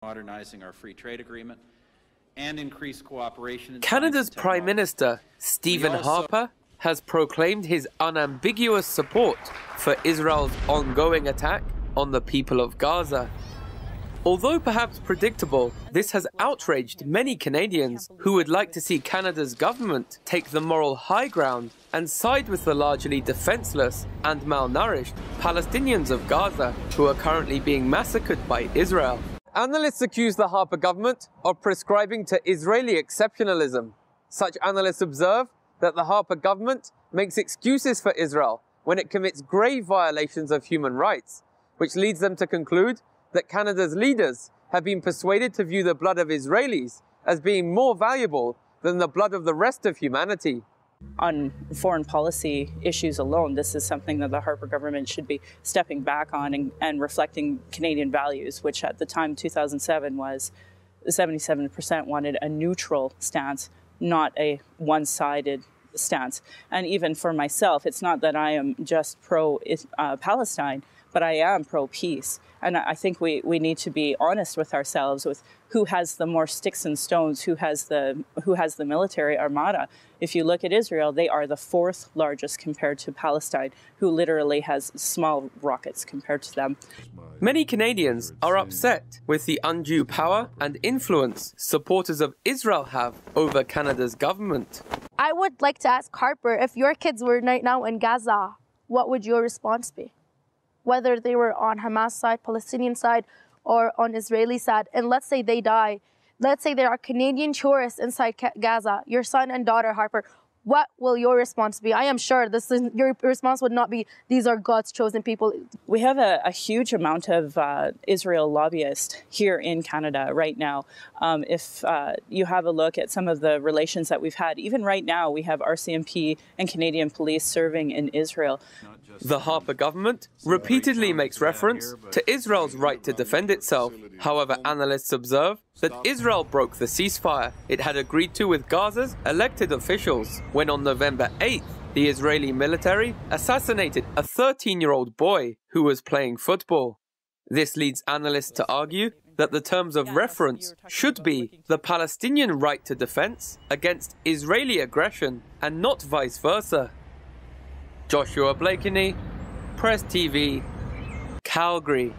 modernizing our free trade agreement and increase cooperation in Canada's Prime Minister, Stephen Harper, has proclaimed his unambiguous support for Israel's ongoing attack on the people of Gaza. Although perhaps predictable, this has outraged many Canadians who would like to see Canada's government take the moral high ground and side with the largely defenseless and malnourished Palestinians of Gaza who are currently being massacred by Israel. Analysts accuse the Harper government of prescribing to Israeli exceptionalism. Such analysts observe that the Harper government makes excuses for Israel when it commits grave violations of human rights, which leads them to conclude that Canada's leaders have been persuaded to view the blood of Israelis as being more valuable than the blood of the rest of humanity. On foreign policy issues alone, this is something that the Harper government should be stepping back on and reflecting Canadian values, which at the time, 2007, was 77% wanted a neutral stance, not a one-sided stance. And even for myself, it's not that I am just pro-Palestine, but I am pro-peace. And I think we need to be honest with ourselves with who has the more sticks and stones, who has the military armada. If you look at Israel, they are the fourth largest compared to Palestine, who literally has small rockets compared to them. Many Canadians are upset with the undue power and influence supporters of Israel have over Canada's government. I would like to ask Harper, if your kids were right now in Gaza, what would your response be? Whether they were on Hamas side, Palestinian side, or on Israeli side, and let's say they die. Let's say there are Canadian tourists inside Gaza, your son and daughter, Harper. What will your response be? I am sure your response would not be, these are God's chosen people. We have a huge amount of Israel lobbyists here in Canada right now. If you have a look at some of the relations that we've had, even right now, we have RCMP and Canadian police serving in Israel. The Harper government repeatedly makes reference to Israel's right to defend itself. However, analysts observe that Israel broke the ceasefire it had agreed to with Gaza's elected officials when on November 8th, the Israeli military assassinated a 13-year-old boy who was playing football. This leads analysts to argue that the terms of reference should be the Palestinian right to defense against Israeli aggression and not vice versa. Joshua Blakeney, Press TV, Calgary.